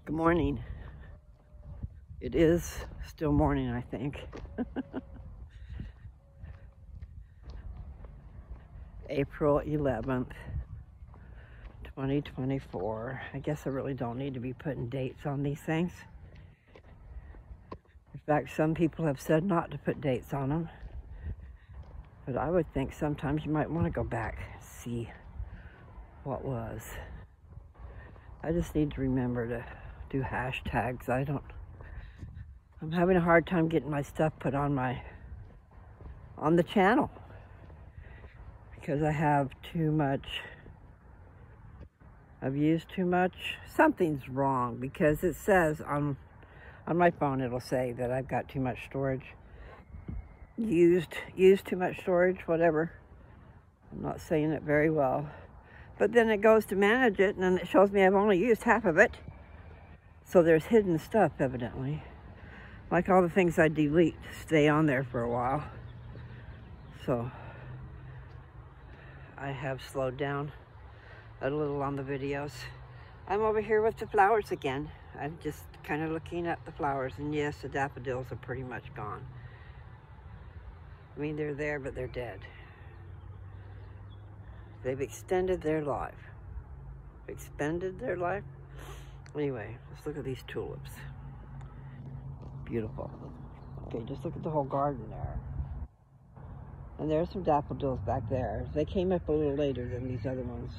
Good morning. It is still morning, I think. April 11th, 2024. I guess I really don't need to be putting dates on these things. In fact, some people have said not to put dates on them. But I would think sometimes you might want to go back and see what was. I just need to remember to do hashtags. I'm having a hard time getting my stuff put on the channel because I have too much. I've used too much. Something's wrong because it says on my phone, it'll say that I've got too much storage. Used too much storage, whatever. I'm not saying it very well. But then it goes to manage it and then it shows me I've only used half of it. So there's hidden stuff, evidently. Like all the things I delete stay on there for a while. So I have slowed down a little on the videos. I'm over here with the flowers again. I'm just kind of looking at the flowers, and yes, the daffodils are pretty much gone. I mean, they're there, but they're dead. They've extended their life. Expended their life? Anyway, let's look at these tulips. Beautiful. Okay, just look at the whole garden there. And there's some daffodils back there. They came up a little later than these other ones.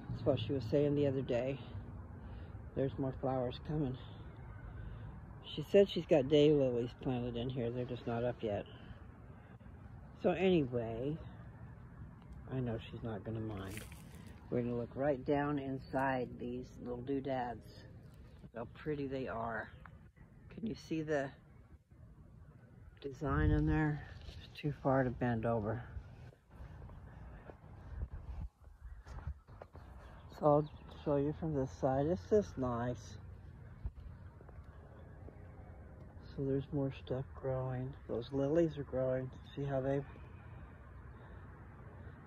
That's what she was saying the other day. There's more flowers coming. She said she's got daylilies planted in here. They're just not up yet. So anyway, I know she's not going to mind. We're going to look right down inside these little doodads. Look how pretty they are. Can you see the design in there? It's too far to bend over. So I'll show you from this side. It's just nice. So there's more stuff growing. Those lilies are growing. See how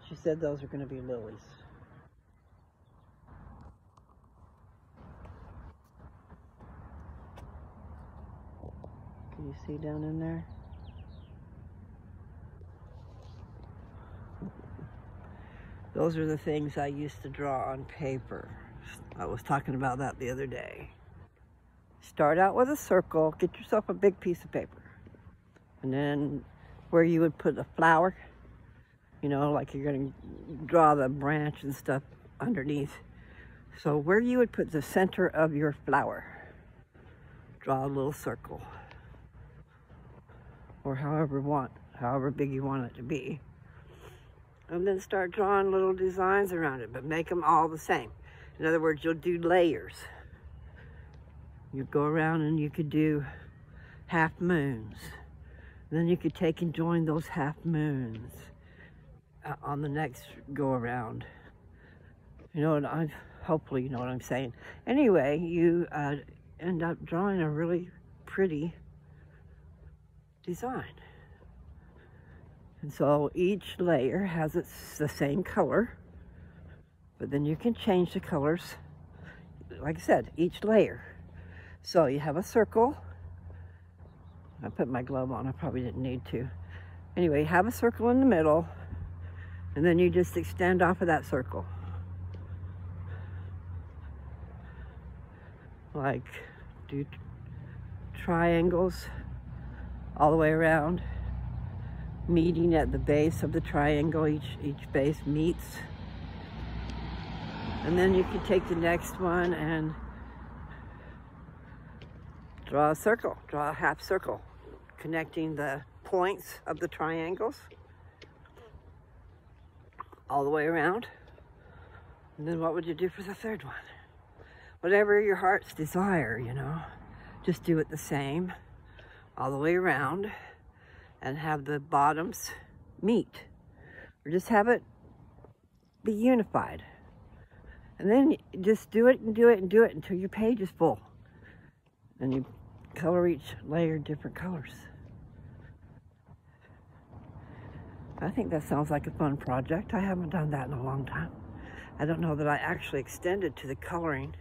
she said those are going to be lilies. Can you see down in there? Those are the things I used to draw on paper. I was talking about that the other day. Start out with a circle, get yourself a big piece of paper. And then where you would put a flower, you know, like you're going to draw the branch and stuff underneath. So where you would put the center of your flower, draw a little circle. Or however big you want it to be. And then start drawing little designs around it, but make them all the same. In other words, you'll do layers. You go around and you could do half moons. Then you could take and join those half moons on the next go around. You know, and hopefully you know what I'm saying. Anyway, you end up drawing a really pretty design. And so each layer has the same color, but then you can change the colors, like I said, each layer. So you have a circle. I put my glove on, I probably didn't need to. Anyway, have a circle in the middle, and then you just extend off of that circle. Like, do triangles all the way around, meeting at the base of the triangle. Each base meets. And then you can take the next one and draw a circle, draw a half circle, connecting the points of the triangles all the way around. And then what would you do for the third one? Whatever your heart's desire, you know, just do it the same all the way around and have the bottoms meet, or just have it be unified. And then just do it and do it and do it until your page is full. And you color each layer different colors. I think that sounds like a fun project. I haven't done that in a long time. I don't know that I actually extended to the coloring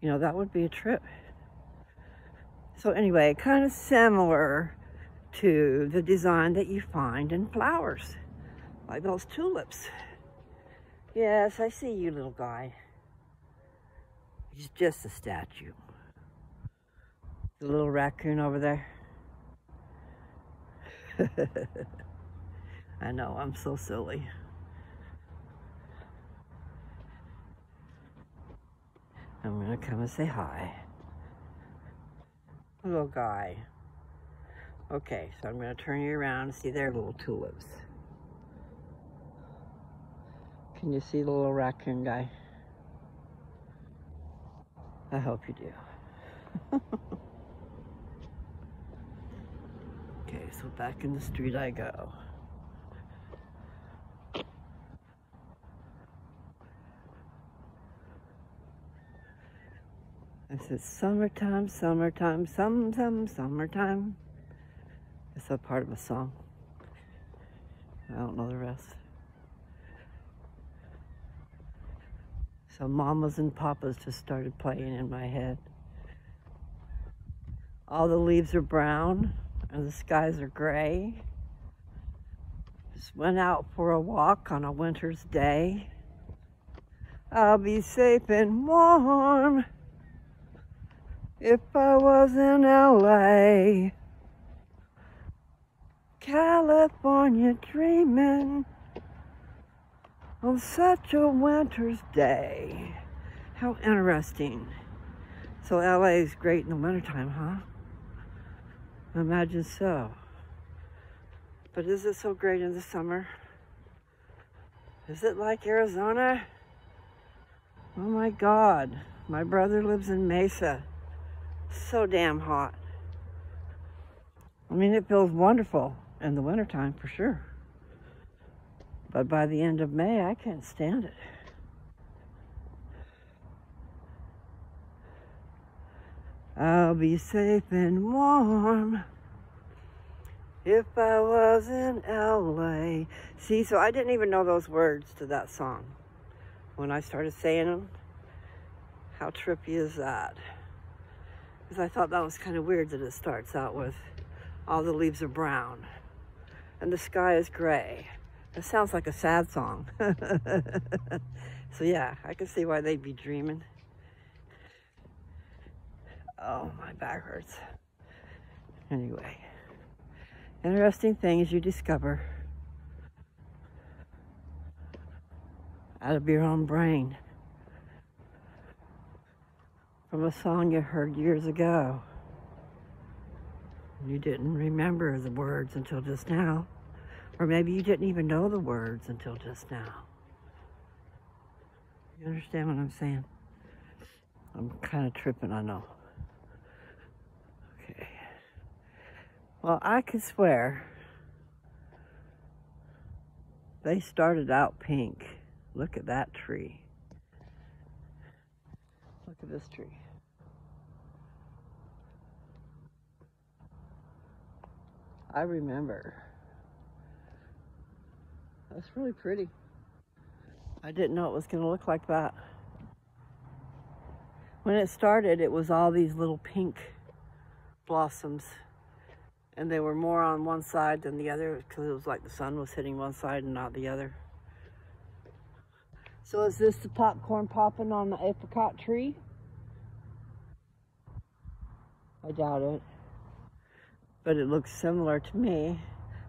You know, that would be a trip. So anyway, kind of similar to the design that you find in flowers, like those tulips. Yes, I see you, little guy. He's just a statue. The little raccoon over there. I know, I'm so silly. I'm gonna come and say hi. Little guy. Okay, so I'm gonna turn you around and see their little tulips. Can you see the little raccoon guy? I hope you do. Okay, so back in the street I go. This is summertime, summertime, summertime. It's a part of a song. I don't know the rest. So mamas and papas just started playing in my head. All the leaves are brown and the skies are gray. Just went out for a walk on a winter's day. I'll be safe and warm if I was in LA. California dreaming on such a winter's day. How interesting. So LA is great in the wintertime, huh? Imagine so. But is it so great in the summer? Is it like Arizona? Oh my God. My brother lives in Mesa. So damn hot. I mean, it feels wonderful in the wintertime for sure. But by the end of May, I can't stand it. I'll be safe and warm if I was in LA. See, so I didn't even know those words to that song. When I started saying them, how trippy is that? Because I thought that was kind of weird that it starts out with all the leaves are brown and the sky is gray. It sounds like a sad song. So yeah, I can see why they'd be dreaming. Oh, my back hurts. Anyway, interesting things you discover out of your own brain from a song you heard years ago. You didn't remember the words until just now. Or maybe you didn't even know the words until just now. You understand what I'm saying? I'm kind of tripping, I know. Okay. Well, I could swear they started out pink. Look at that tree. Look at this tree. I remember. That's really pretty. I didn't know it was going to look like that. When it started, it was all these little pink blossoms. And they were more on one side than the other because it was like the sun was hitting one side and not the other. So is this the popcorn popping on the apricot tree? I doubt it. But it looks similar to me.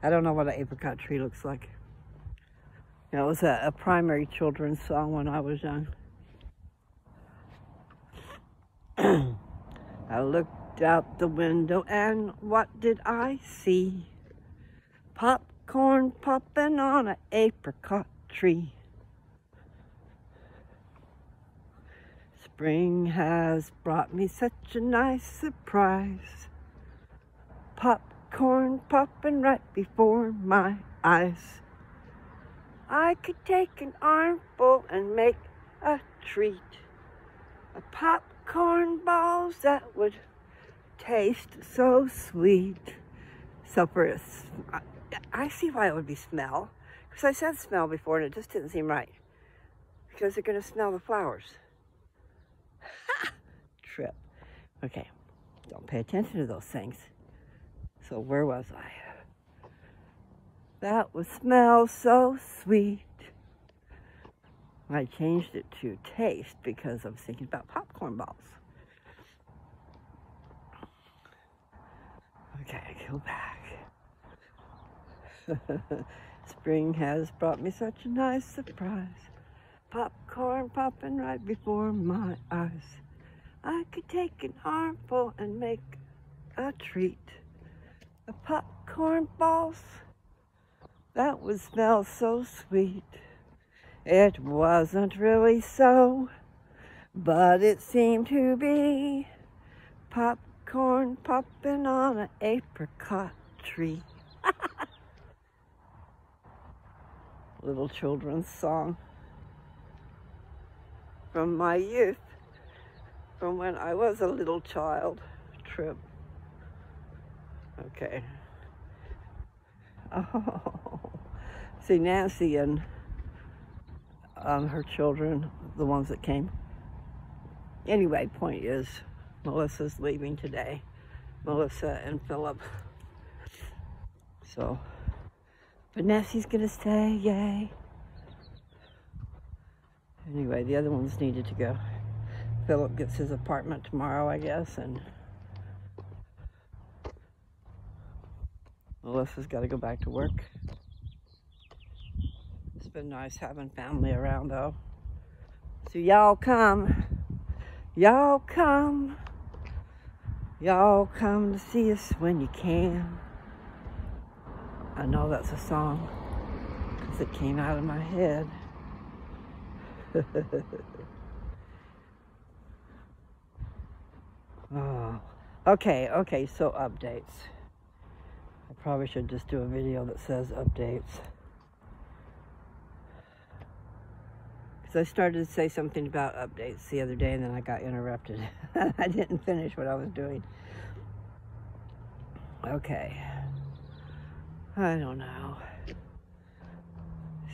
I don't know what an apricot tree looks like. You know, it was a primary children's song when I was young. I looked out the window and what did I see? Popcorn popping on an apricot tree. Spring has brought me such a nice surprise. Popcorn popping right before my eyes. I could take an armful and make a treat of popcorn balls that would taste so sweet. So for I see why it would be smell, because I said smell before and it just didn't seem right. Because they're going to smell the flowers. trip. Okay, don't pay attention to those things. So where was I? That would smell so sweet. I changed it to taste because I was thinking about popcorn balls. Okay, go back. Spring has brought me such a nice surprise. Popcorn popping right before my eyes. I could take an armful and make a treat of popcorn balls. That would smell so sweet. It wasn't really so, but it seemed to be. Popcorn popping on an apricot tree. Little children's song from my youth, from when I was a little child. Trip. Okay. Oh, see, Nancy and her children, the ones that came. Anyway, point is, Melissa's leaving today. Melissa and Philip. So, but Nancy's gonna stay, yay. Anyway, the other ones needed to go. Philip gets his apartment tomorrow, I guess, and Melissa's got to go back to work. It's been nice having family around, though. So y'all come. Y'all come. Y'all come to see us when you can. I know that's a song because it came out of my head. Oh, okay, so updates. I probably should just do a video that says updates. Because I started to say something about updates the other day and then I got interrupted. I didn't finish what I was doing. Okay. I don't know.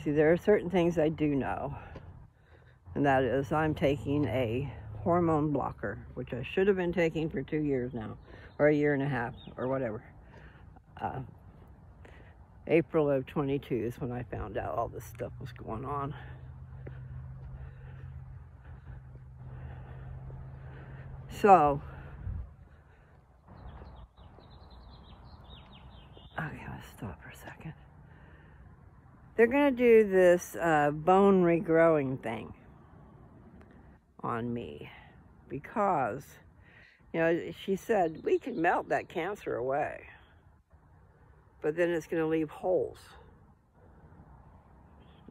See, there are certain things I do know. And that is I'm taking a hormone blocker, which I should have been taking for 2 years now, or a year and a half, or whatever. April of 22 is when I found out all this stuff was going on. So, okay, let's stop for a second. They're gonna do this bone regrowing thing on me because, you know, she said we can melt that cancer away, but then it's going to leave holes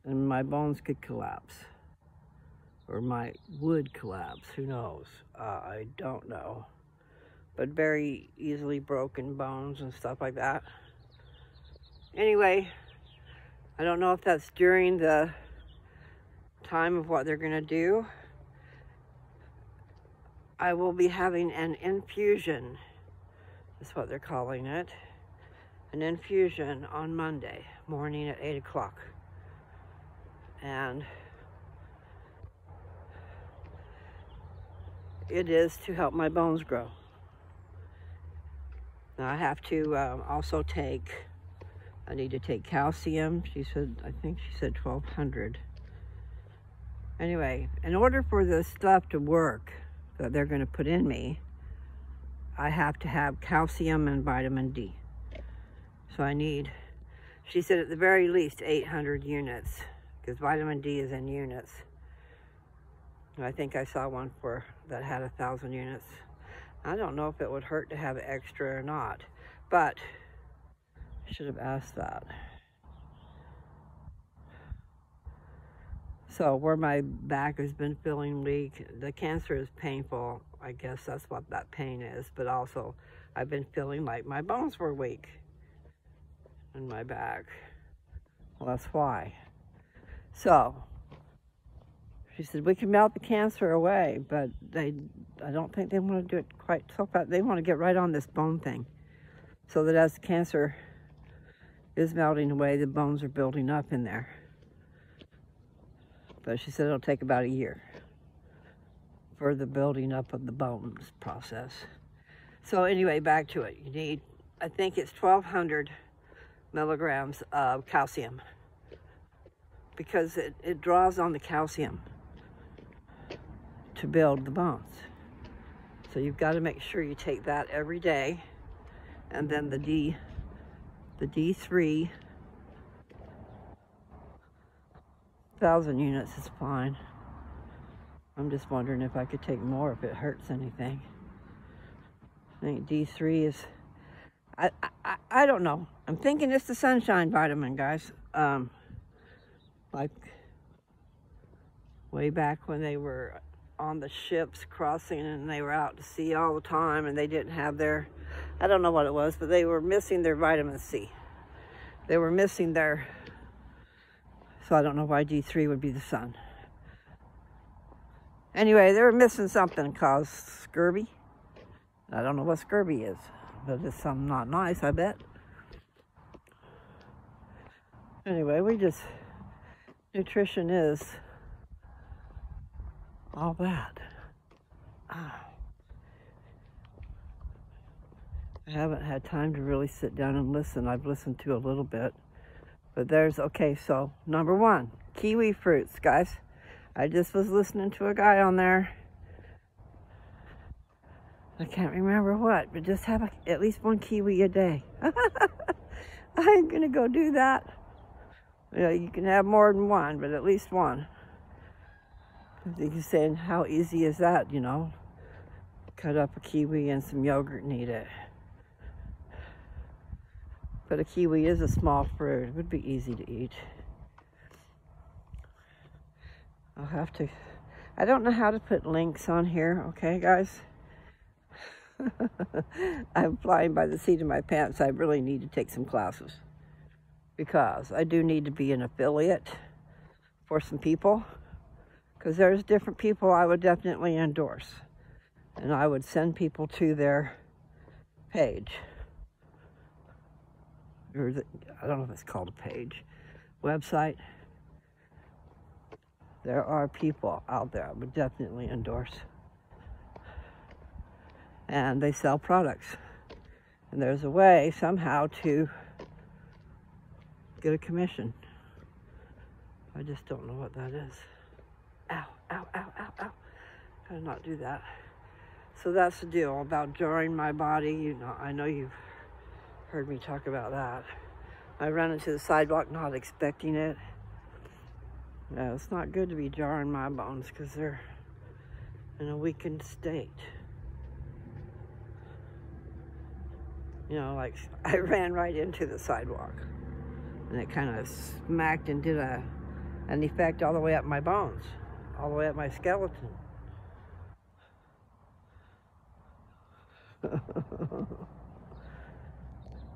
and my bones could collapse, or would collapse, who knows. I don't know, but very easily broken bones and stuff like that. Anyway, I don't know if that's during the time of what they're going to do. I will be having an infusion, is what they're calling it. An infusion on Monday morning at 8 o'clock. And it is to help my bones grow. Now I have to also I need to take calcium. She said, I think she said 1,200. Anyway, in order for this stuff to work, that they're going to put in me, I have to have calcium and vitamin D. So I need, she said at the very least 800 units, because vitamin D is in units. And I think I saw one that had 1,000 units. I don't know if it would hurt to have extra or not, but I should have asked that. So where my back has been feeling weak, the cancer is painful. I guess that's what that pain is. But also, I've been feeling like my bones were weak in my back. Well, that's why. So, she said, we can melt the cancer away, but I don't think they want to do it quite so fast. They want to get right on this bone thing, so that as the cancer is melting away, the bones are building up in there. But she said it'll take about a year for the building up of the bones process. So anyway, back to it. You need, I think it's 1,200 milligrams of calcium, because it draws on the calcium to build the bones. So you've got to make sure you take that every day. And then the D3 1,000 units is fine. I'm just wondering if I could take more if it hurts anything. I think D3 is, I don't know. I'm thinking it's the sunshine vitamin, guys. Like way back when they were on the ships crossing and they were out to sea all the time and they didn't have their, I don't know what it was, but they were missing their vitamin C. They were missing their, so I don't know why D3 would be the sun. Anyway, they were missing something called scurvy. I don't know what scurvy is, but it's something not nice, I bet. Anyway, nutrition is all that. I haven't had time to really sit down and listen. I've listened to a little bit, but okay, so number 1, kiwi fruits, guys. I just was listening to a guy on there. I can't remember what, but just have at least 1 kiwi a day. I'm gonna go do that. You know, you can have more than 1, but at least 1. You're saying, how easy is that, you know? Cut up a kiwi and some yogurt and eat it. But a kiwi is a small fruit. It would be easy to eat. I'll have to, I don't know how to put links on here, okay, guys? I'm flying by the seat of my pants. I really need to take some classes because I do need to be an affiliate for some people, because there's different people I would definitely endorse, and I would send people to their page, or I don't know if it's called a page, website. There are people out there I would definitely endorse. And they sell products. And there's a way somehow to get a commission. I just don't know what that is. Ow, ow, ow, ow, ow. Gotta not do that. So that's the deal about jarring my body. You know, I know you've heard me talk about that. I ran into the sidewalk not expecting it. Yeah, it's not good to be jarring my bones because they're in a weakened state. You know, like I ran right into the sidewalk and it kind of smacked and did an effect all the way up my bones, all the way up my skeleton.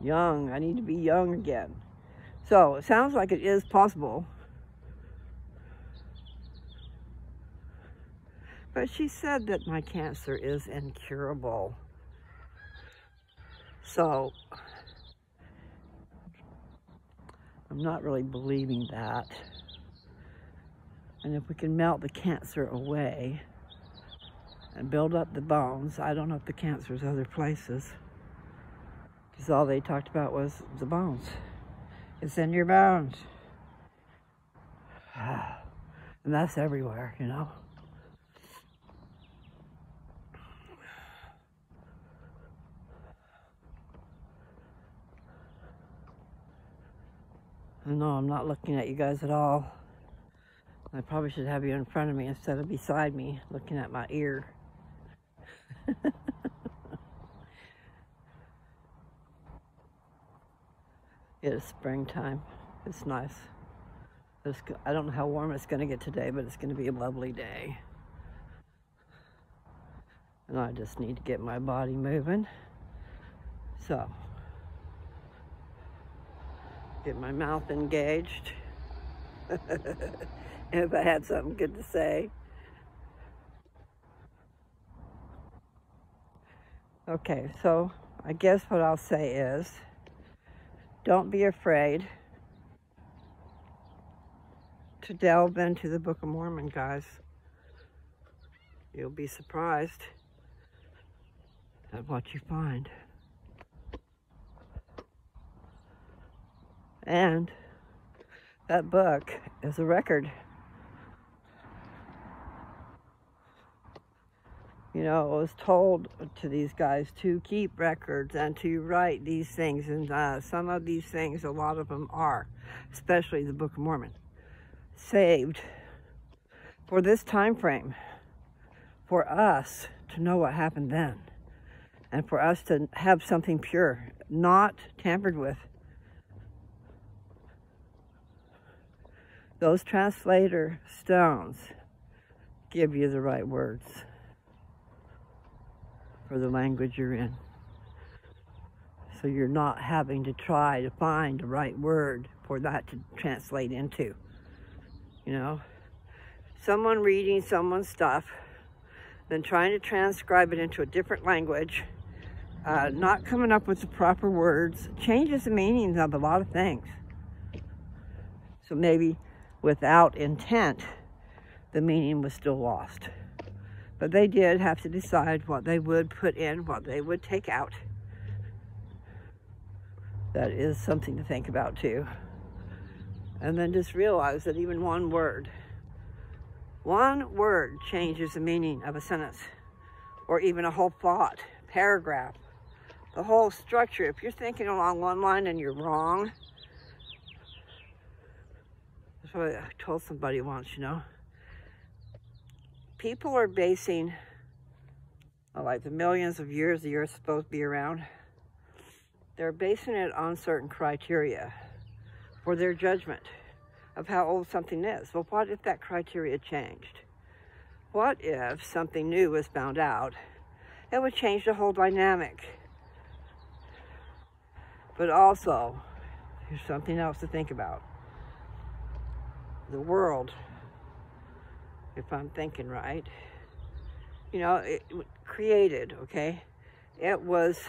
Young, I need to be young again. So it sounds like it is possible. But she said that my cancer is incurable. So I'm not really believing that. And if we can melt the cancer away and build up the bones, I don't know if the cancer is other places, because all they talked about was the bones. It's in your bones. And that's everywhere, you know. No, I'm not looking at you guys at all. I probably should have you in front of me instead of beside me, looking at my ear. It is springtime. It's nice. I don't know how warm it's going to get today, but it's going to be a lovely day. And I just need to get my body moving. So, get my mouth engaged. If I had something good to say. Okay, so I guess what I'll say is, don't be afraid to delve into the Book of Mormon, guys. You'll be surprised at what you find. And that book is a record. You know, it was told to these guys to keep records and to write these things. And some of these things, a lot of them are, especially the Book of Mormon, saved for this time frame, for us to know what happened then, and for us to have something pure, not tampered with. Those translator stones give you the right words for the language you're in. So you're not having to try to find the right word for that to translate into. You know, someone reading someone's stuff, then trying to transcribe it into a different language, not coming up with the proper words, changes the meanings of a lot of things. So maybe without intent, the meaning was still lost. But they did have to decide what they would put in, what they would take out. That is something to think about too. And then just realize that even one word changes the meaning of a sentence, or even a whole thought, paragraph, the whole structure. If you're thinking along one line and you're wrong, that's what I told somebody once, you know. People are basing, like the millions of years the Earth's supposed to be around, they're basing it on certain criteria for their judgment of how old something is. Well, what if that criteria changed? What if something new was found out? It would change the whole dynamic. But also, here's something else to think about. The world, if I'm thinking right, you know, it created, okay? It was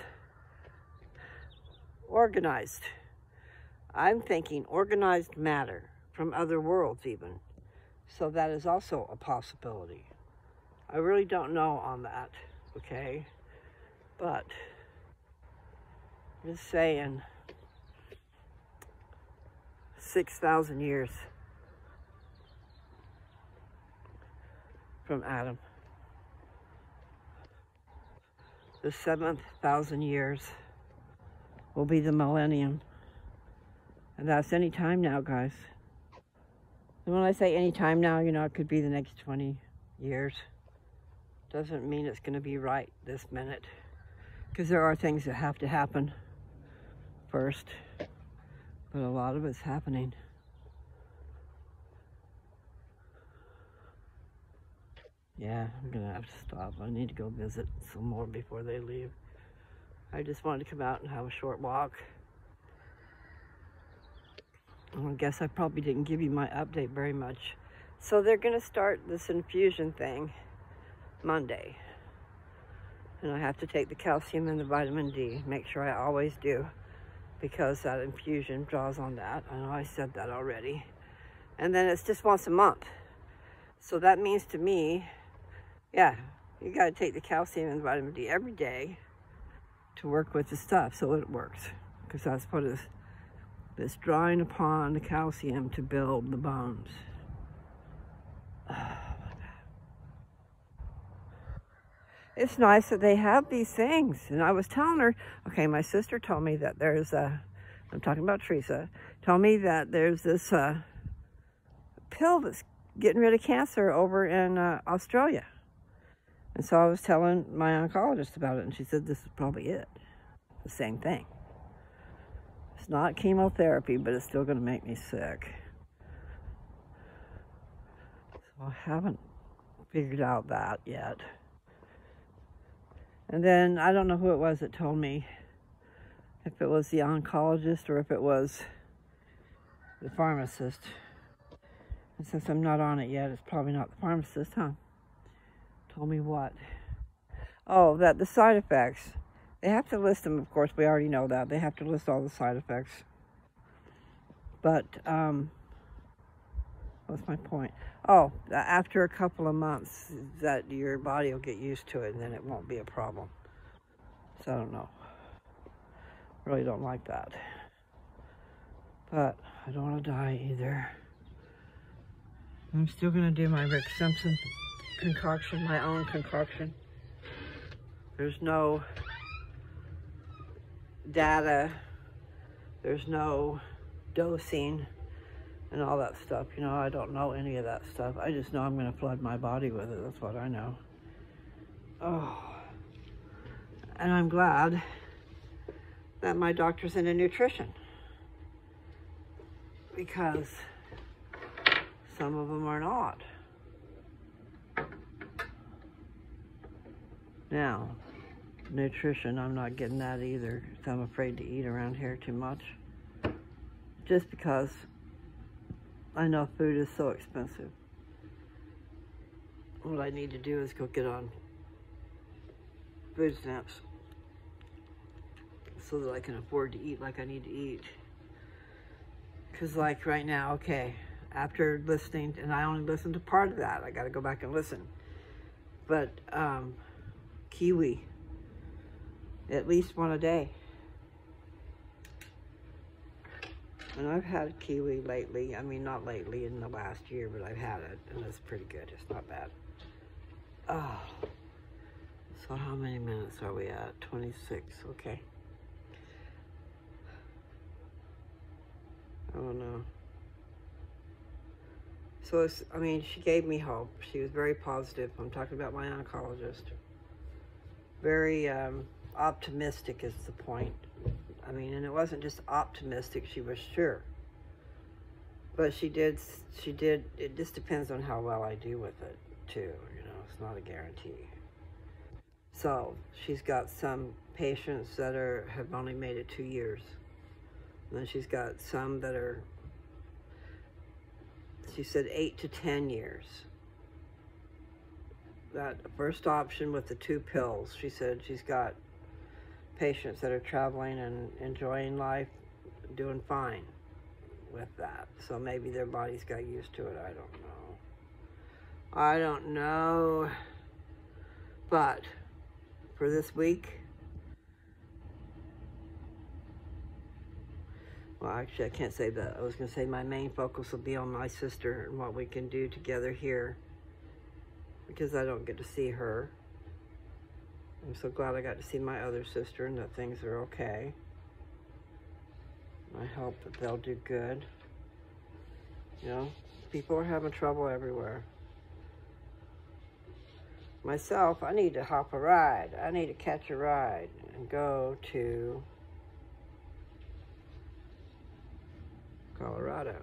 organized. I'm thinking organized matter from other worlds even. So that is also a possibility. I really don't know on that, okay? But just saying, 6,000 years from Adam. The 7,000 years will be the millennium. And that's any time now, guys. And when I say any time now, you know, it could be the next 20 years. Doesn't mean it's going to be right this minute. Because there are things that have to happen first. But a lot of it's happening. Yeah, I'm going to have to stop. I need to go visit some more before they leave. I just wanted to come out and have a short walk. I guess I probably didn't give you my update very much. So they're going to start this infusion thing Monday. And I have to take the calcium and the vitamin D. Make sure I always do. Because that infusion draws on that. I know I said that already. And then it's just once a month. So that means to me, yeah, you got to take the calcium and the vitamin D every day to work with the stuff so it works. Because that's what is this drawing upon the calcium to build the bones. Oh, my God. It's nice that they have these things. And I was telling her, okay, my sister told me that there's I'm talking about Teresa, told me that there's this pill that's getting rid of cancer over in Australia. And so I was telling my oncologist about it, and she said this is probably it. The same thing. It's not chemotherapy, but it's still going to make me sick. So I haven't figured out that yet. And then I don't know who it was that told me, if it was the oncologist or if it was the pharmacist. And since I'm not on it yet, it's probably not the pharmacist, huh? Told me what? Oh, that the side effects. They have to list them, of course, we already know that. They have to list all the side effects. But, What's my point? Oh, after a couple of months, that your body will get used to it, and then it won't be a problem. So I don't know. Really don't like that. But I don't want to die either. I'm still going to do my Rick Simpson concoction, my own concoction. There's no data. There's no dosing and all that stuff. You know, I don't know any of that stuff. I just know I'm going to flood my body with it. That's what I know. Oh. And I'm glad that my doctor's into nutrition, because some of them are not. Now, nutrition, I'm not getting that either, because I'm afraid to eat around here too much. Just because I know food is so expensive. What I need to do is go get on food stamps so that I can afford to eat like I need to eat. Because like right now, okay, after listening, and I only listened to part of that, I got to go back and listen. But kiwi, at least one a day. And I've had kiwi lately. I mean, not lately, in the last year, but I've had it, and it's pretty good. It's not bad. Oh, so how many minutes are we at? 26, okay. I don't know. So, it's, I mean, she gave me hope. She was very positive. I'm talking about my oncologist. Very optimistic is the point. I mean, and it wasn't just optimistic, she was sure. But she did, it just depends on how well I do with it, too. You know, it's not a guarantee. So, she's got some patients that have only made it 2 years. And then she's got some that are, she said 8 to 10 years. That first option with the 2 pills, she said she's got patients that are traveling and enjoying life, doing fine with that. So maybe their bodies got used to it. I don't know. I don't know. But for this week, well, actually, I can't say that. I was going to say my main focus will be on my sister and what we can do together here, because I don't get to see her. I'm so glad I got to see my other sister and that things are okay. I hope that they'll do good. You know, people are having trouble everywhere. Myself, I need to hop a ride. I need to catch a ride and go to Colorado.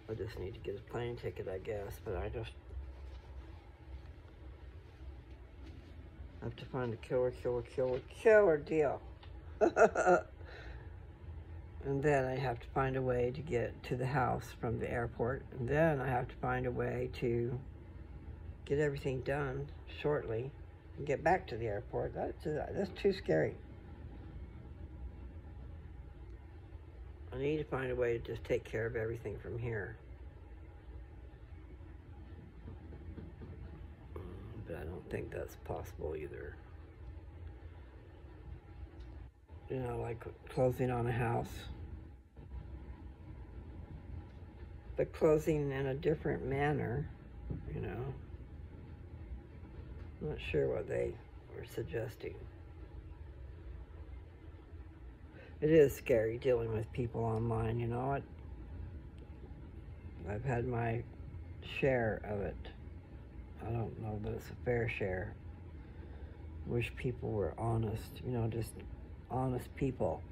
I just need to get a plane ticket, I guess, but I just have to find a killer deal. And then I have to find a way to get to the house from the airport. And then I have to find a way to get everything done shortly and get back to the airport. That's too scary. I need to find a way to just take care of everything from here. But I don't think that's possible either. You know, like closing on a house. But closing in a different manner, you know. I'm not sure what they were suggesting. It is scary dealing with people online, you know. I've had my share of it. I don't know that it's a fair share. Wish people were honest, you know, just honest people.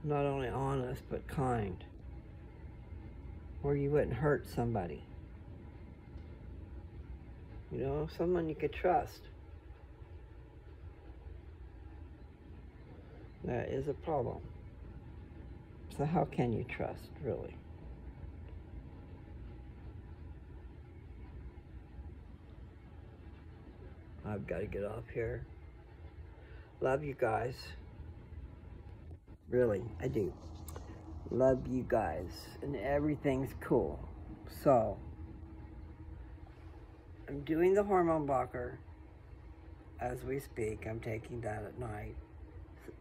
Not only honest, but kind. Where you wouldn't hurt somebody. You know, someone you could trust. That is a problem. So how can you trust, really? I've got to get off here. Love you guys. Really, I do. Love you guys, and everything's cool. So, I'm doing the hormone blocker as we speak. I'm taking that at night.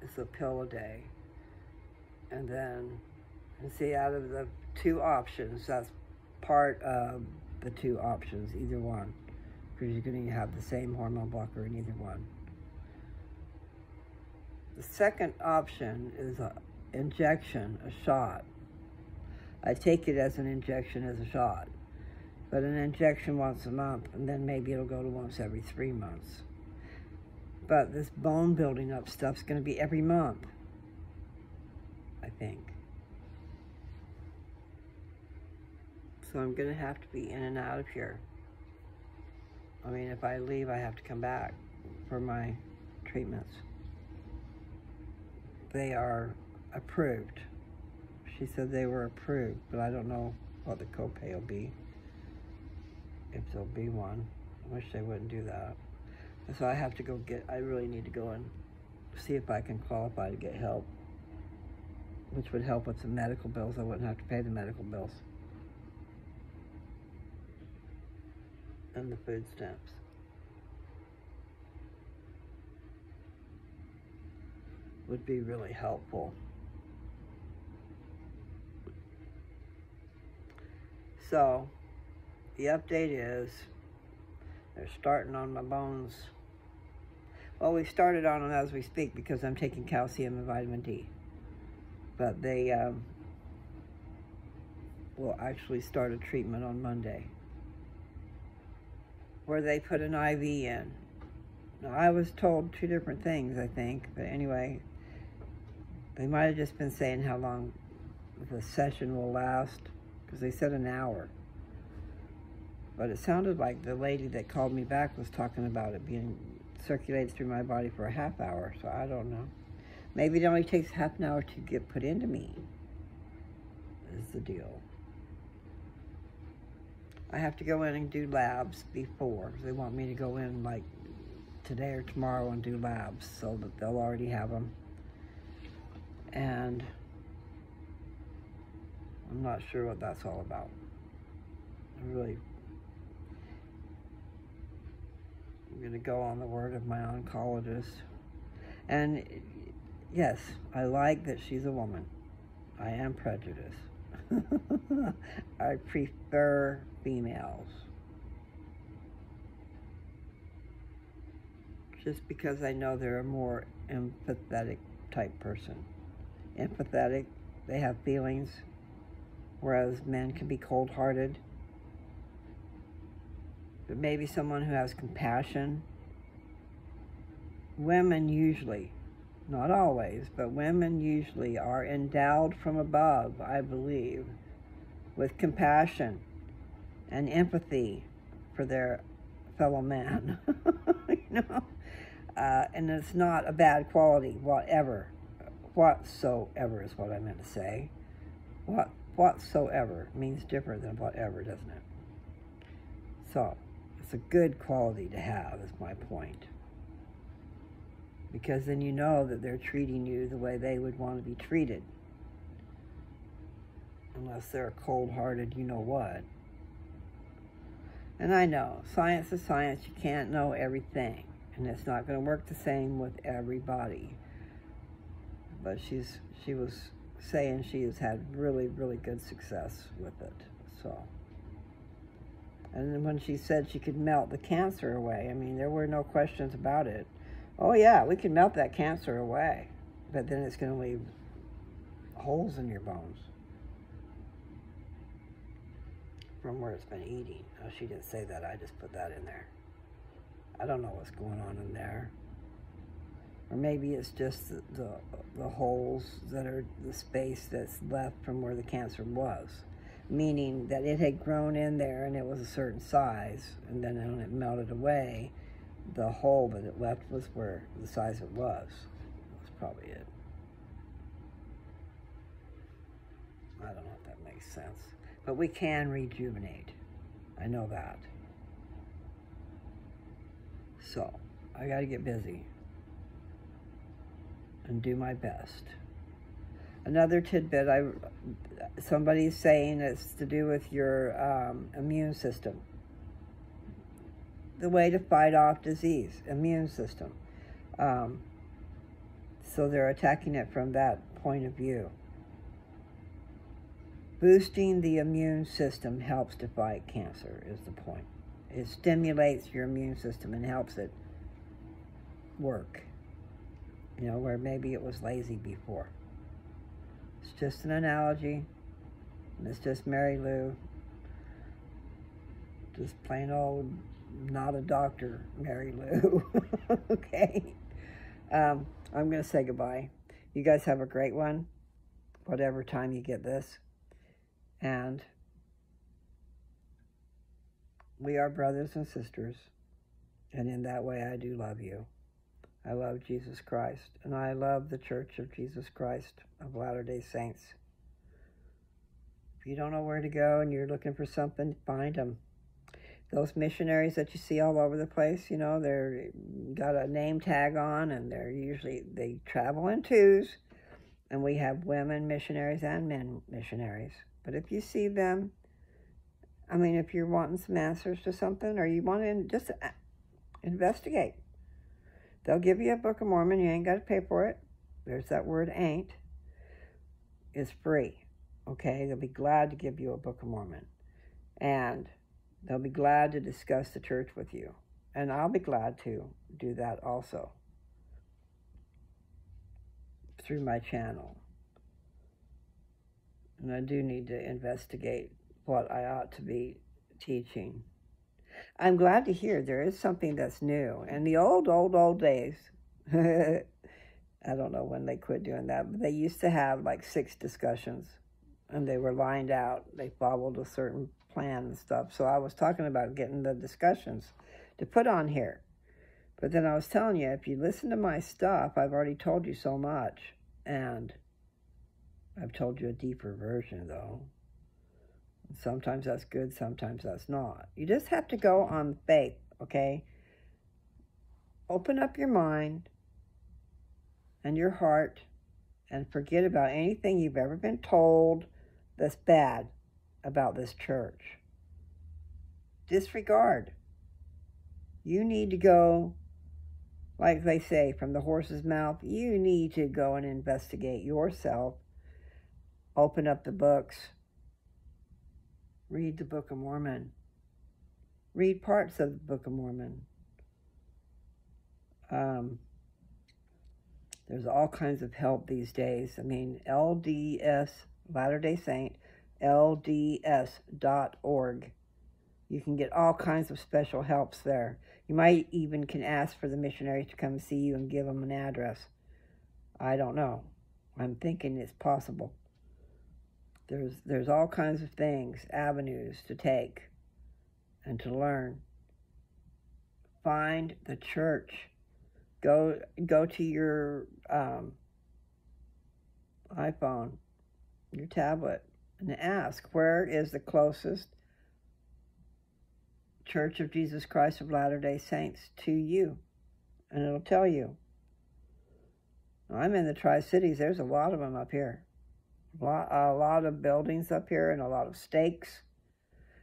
It's a pill a day. And then, and see, out of the two options, that's part of the two options, either one. Because you're going to have the same hormone blocker in either one. The second option is an injection, a shot. I take it as an injection, as a shot. But an injection once a month, and then maybe it'll go to once every 3 months. But this bone building up stuff's going to be every month, I think. So I'm going to have to be in and out of here. I mean, if I leave, I have to come back for my treatments. They are approved. She said they were approved, but I don't know what the copay will be, if there'll be one. I wish they wouldn't do that. So I have to go I really need to go and see if I can qualify to get help, which would help with the medical bills. I wouldn't have to pay the medical bills. And the food stamps. Would be really helpful. So, the update is, they're starting on my bones. Well, we started on them as we speak because I'm taking calcium and vitamin D. But they will actually start a treatment on Monday, where they put an IV in. Now, I was told 2 different things, I think, but anyway, they might have just been saying how long the session will last, because they said an hour. But it sounded like the lady that called me back was talking about it being circulated through my body for a half hour, so I don't know. Maybe it only takes half an hour to get put into me, is the deal. I have to go in and do labs before. They want me to go in like today or tomorrow and do labs so that they'll already have them. And I'm not sure what that's all about. I'm going to go on the word of my oncologist. And yes, I like that she's a woman. I am prejudiced. I prefer females. Just because I know they're a more empathetic type person. Empathetic, they have feelings, whereas men can be cold-hearted. But maybe someone who has compassion. Women usually, not always, but women usually are endowed from above, I believe, with compassion and empathy for their fellow man. You know? And it's not a bad quality, whatsoever is what I meant to say. Whatsoever means different than whatever, doesn't it? So, it's a good quality to have, is my point. Because then you know that they're treating you the way they would want to be treated. Unless they're cold-hearted, you know what. And I know, science is science, you can't know everything. And it's not going to work the same with everybody. But she was saying she has had really, really good success with it. So, and then when she said she could melt the cancer away, I mean, there were no questions about it. Oh yeah, we can melt that cancer away. But then it's going to leave holes in your bones from where it's been eating. Oh, she didn't say that. I just put that in there. I don't know what's going on in there. Or maybe it's just the holes that are the space that's left from where the cancer was. Meaning that it had grown in there and it was a certain size, and then when it melted away, the hole that it left was where the size it was. That's probably it. I don't know if that makes sense. But we can rejuvenate. I know that. So, I gotta get busy and do my best. Another tidbit, somebody's saying it's to do with your immune system. The way to fight off disease, immune system. So they're attacking it from that point of view. Boosting the immune system helps to fight cancer, is the point. It stimulates your immune system and helps it work. You know, where maybe it was lazy before. It's just an analogy. And it's just Mary Lou. Just plain old, not a doctor, Mary Lou. Okay? I'm going to say goodbye. You guys have a great one, whatever time you get this. And we are brothers and sisters. And in that way, I do love you. I love Jesus Christ. And I love the Church of Jesus Christ of Latter-day Saints. If you don't know where to go and you're looking for something, find them. Those missionaries that you see all over the place, you know, they're got a name tag on, and they travel in twos, and we have women missionaries and men missionaries. But if you see them, I mean, if you're wanting some answers to something, or you want to just investigate, they'll give you a Book of Mormon. You ain't got to pay for it. There's that word ain't. It's free, okay? They'll be glad to give you a Book of Mormon. And they'll be glad to discuss the church with you. And I'll be glad to do that also through my channel. And I do need to investigate what I ought to be teaching. I'm glad to hear there is something that's new. In the old days, I don't know when they quit doing that, but they used to have like 6 discussions, and they were lined out. They followed a certain plan and stuff. So I was talking about getting the discussions to put on here. But then I was telling you, if you listen to my stuff, I've already told you so much. And I've told you a deeper version, though. Sometimes that's good, sometimes that's not. You just have to go on faith, okay? Open up your mind and your heart and forget about anything you've ever been told that's bad about this church. Disregard. You need to go, like they say, from the horse's mouth. You need to go and investigate yourself. Open up the books. Read the Book of Mormon. Read parts of the Book of Mormon. There's all kinds of help these days. I mean, LDS, Latter-day Saint, LDS.org. You can get all kinds of special helps there. You might even can ask for the missionaries to come see you and give them an address. I don't know. I'm thinking it's possible. There's all kinds of things, avenues to take and to learn. Find the church. Go to your iPhone, your tablet, and ask, where is the closest Church of Jesus Christ of Latter-day Saints to you? And it'll tell you. I'm in the Tri-Cities. There's a lot of them up here. A lot of buildings up here and a lot of stakes.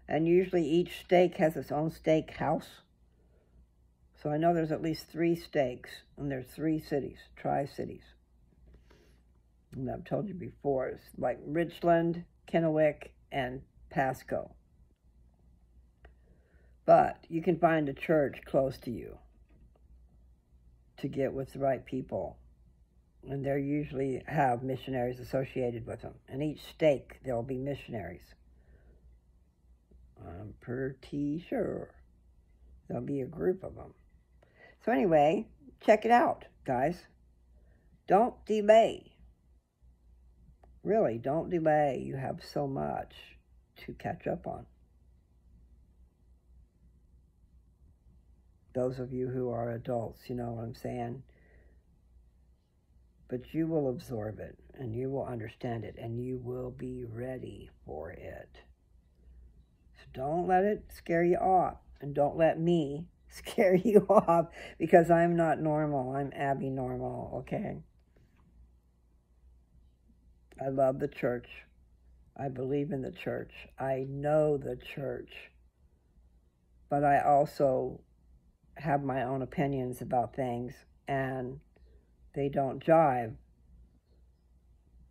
And usually each stake has its own stake house. So I know there's at least 3 stakes, and there's 3 cities, Tri-Cities. And I've told you before, it's like Richland, Kennewick, and Pasco. But you can find a church close to you to get with the right people. And they usually have missionaries associated with them. And each stake, there'll be missionaries. I'm pretty sure there'll be a group of them. So anyway, check it out, guys. Don't delay. Really, don't delay. You have so much to catch up on. Those of you who are adults, you know what I'm saying? But you will absorb it, and you will understand it, and you will be ready for it. So don't let it scare you off, and don't let me scare you off, because I'm not normal. I'm abnormal, okay? I love the church. I believe in the church. I know the church. But I also have my own opinions about things, and they don't jive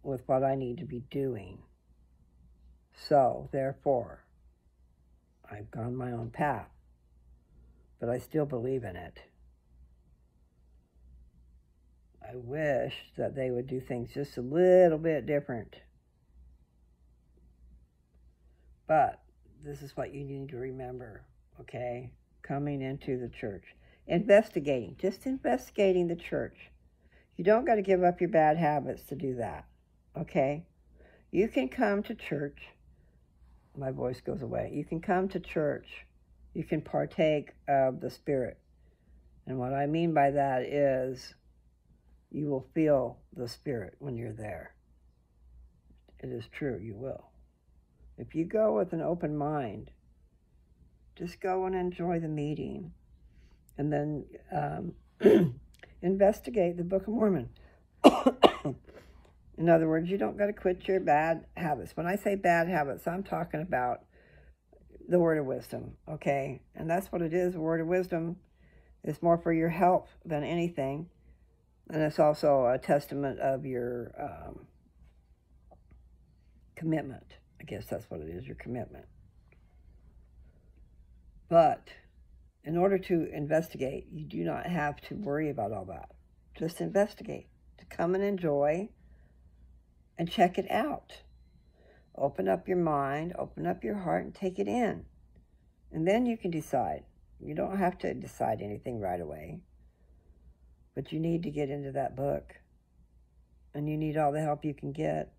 with what I need to be doing. So, therefore, I've gone my own path, but I still believe in it. I wish that they would do things just a little bit different. But this is what you need to remember, okay? Coming into the church. Investigating, just investigating the church. You don't got to give up your bad habits to do that, okay? You can come to church. My voice goes away. You can come to church. You can partake of the Spirit. And what I mean by that is you will feel the Spirit when you're there. It is true, you will. If you go with an open mind, just go and enjoy the meeting. And then investigate the Book of Mormon. In other words, you don't got to quit your bad habits. When I say bad habits, I'm talking about the word of wisdom, okay? And that's what it is. The word of wisdom is more for your health than anything. And it's also a testament of your commitment. I guess that's what it is, your commitment. But in order to investigate, you do not have to worry about all that. Just investigate. To come and enjoy and check it out. Open up your mind, open up your heart, and take it in. And then you can decide. You don't have to decide anything right away. But you need to get into that book. And you need all the help you can get.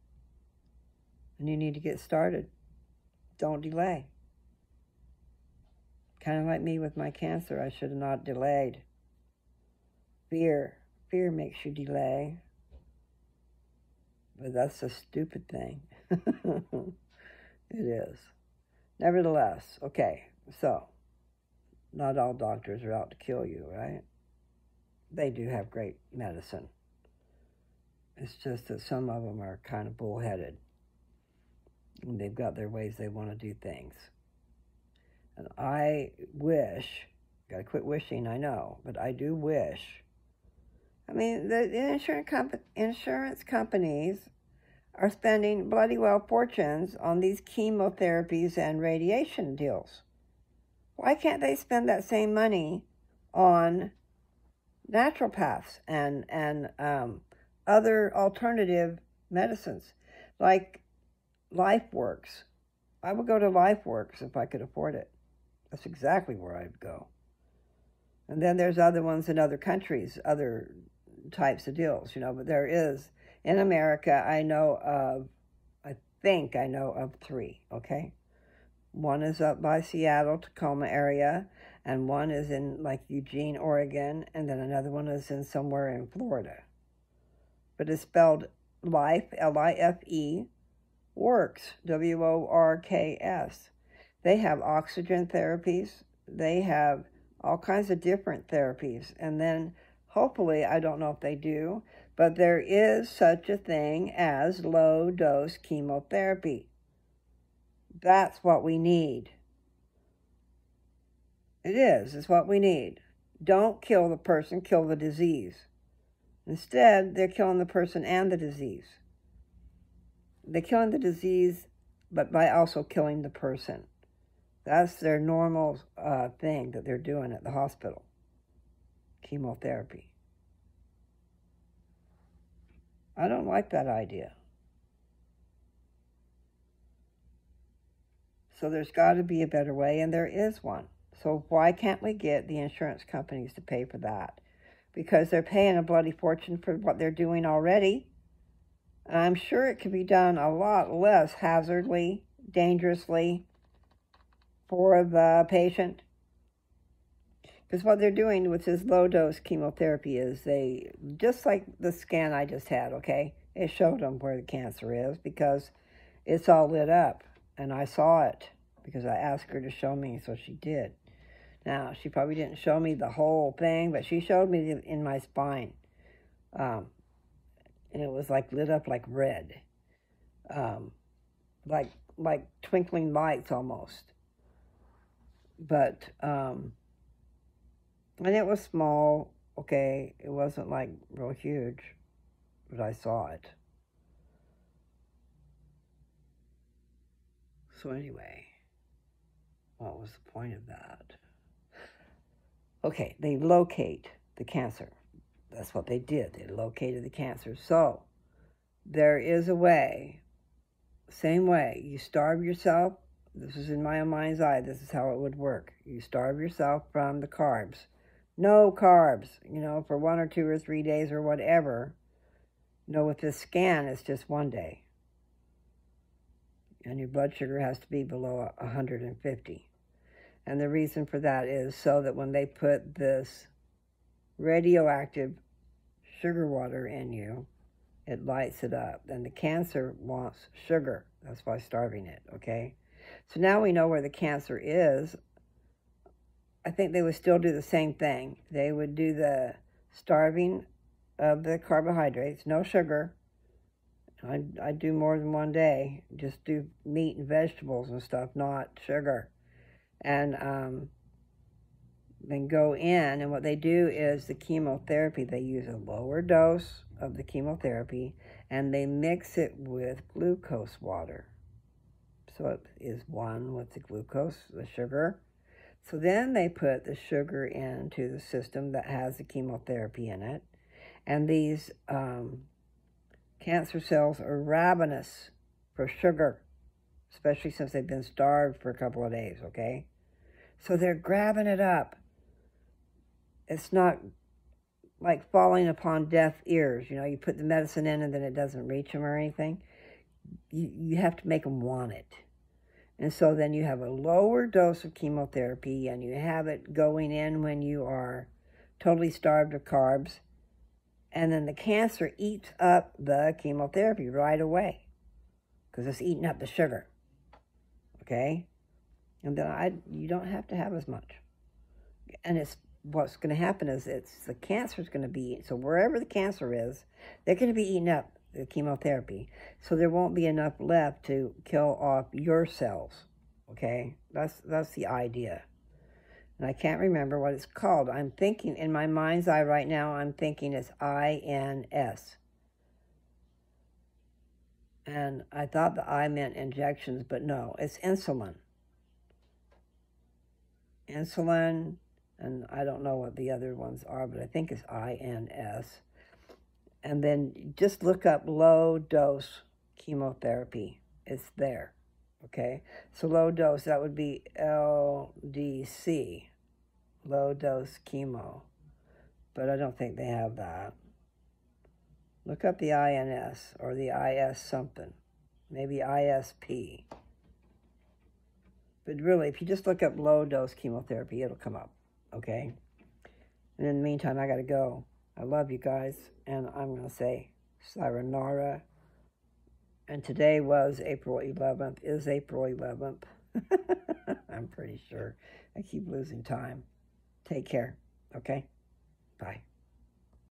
And you need to get started. Don't delay. Kind of like me with my cancer. I should have not delayed. Fear makes you delay. But that's a stupid thing. It is. Nevertheless, okay, so not all doctors are out to kill you, right? They do have great medicine. It's just that some of them are kind of bullheaded. And they've got their ways they want to do things. And I wish, gotta quit wishing, I know, but I do wish. I mean, the insurance companies are spending bloody well fortunes on these chemotherapies and radiation deals. Why can't they spend that same money on naturopaths and other alternative medicines like LifeWorks? I would go to LifeWorks if I could afford it. That's exactly where I'd go. And then there's other ones in other countries, other types of deals, but there is, in America, I think I know of 3, okay? One is up by Seattle, Tacoma area, and one is in like Eugene, Oregon, and then another one is in somewhere in Florida. But it's spelled Life, L-I-F-E, Works, W-O-R-K-S. They have oxygen therapies. They have all kinds of different therapies. And then, hopefully, I don't know if they do, but there is such a thing as low-dose chemotherapy. That's what we need. It is. It's what we need. Don't kill the person, kill the disease. Instead, they're killing the person and the disease. They're killing the disease, but by also killing the person. That's their normal thing that they're doing at the hospital. Chemotherapy. I don't like that idea. So there's got to be a better way, and there is one. So why can't we get the insurance companies to pay for that? Because they're paying a bloody fortune for what they're doing already. And I'm sure it could be done a lot less hazardly, dangerously, for the patient. Because what they're doing with this low-dose chemotherapy is they, just like the scan I just had, okay? It showed them where the cancer is because it's all lit up. And I saw it because I asked her to show me, so she did. Now, she probably didn't show me the whole thing, but she showed me in my spine. And it was like lit up like red. like twinkling lights almost. But, and it was small, okay, it wasn't like real huge, but I saw it. So anyway, what was the point of that? Okay, they locate the cancer. That's what they did. They located the cancer. So there is a way, same way, you starve yourself. This is in my mind's eye. This is how it would work. You starve yourself from the carbs. No carbs, for 1 or 2 or 3 days or whatever. With this scan, it's just 1 day. And your blood sugar has to be below 150. And the reason for that is so that when they put this radioactive sugar water in you, it lights it up. And the cancer wants sugar. That's why starving it, okay? So now we know where the cancer is. I think they would still do the same thing. They would do the starving of the carbohydrates, no sugar. I do more than 1 day. Just do meat and vegetables and stuff, not sugar. And then go in, and what they do is the chemotherapy. They use a lower dose of the chemotherapy, and they mix it with glucose water. So it is one with the glucose, the sugar. So then they put the sugar into the system that has the chemotherapy in it. And these cancer cells are ravenous for sugar, especially since they've been starved for a couple of days, okay? So they're grabbing it up. It's not like falling upon deaf ears. You put the medicine in and then it doesn't reach them or anything. You have to make them want it. And so then you have a lower dose of chemotherapy, and you have it going in when you are totally starved of carbs. And then the cancer eats up the chemotherapy right away because it's eating up the sugar, okay? And then you don't have to have as much. And what's going to happen is the cancer's going to be, so wherever the cancer is, they're going to be eating up the chemotherapy. So there won't be enough left to kill off your cells, okay? That's the idea. And I can't remember what it's called. I'm thinking, in my mind's eye right now, I'm thinking it's INS. And I thought the I meant injections, but no, it's insulin. Insulin, and I don't know what the other ones are, but I think it's INS. And then just look up low-dose chemotherapy. It's there, okay? So low dose, that would be LDC, low-dose chemo. But I don't think they have that. Look up the INS or the IS something. Maybe ISP. But really, if you just look up low-dose chemotherapy, it'll come up, okay? And in the meantime, I got to go. I love you guys, and I'm going to say sayonara. And today was April 11th, is April 11th. I'm pretty sure. I keep losing time. Take care, okay? Bye.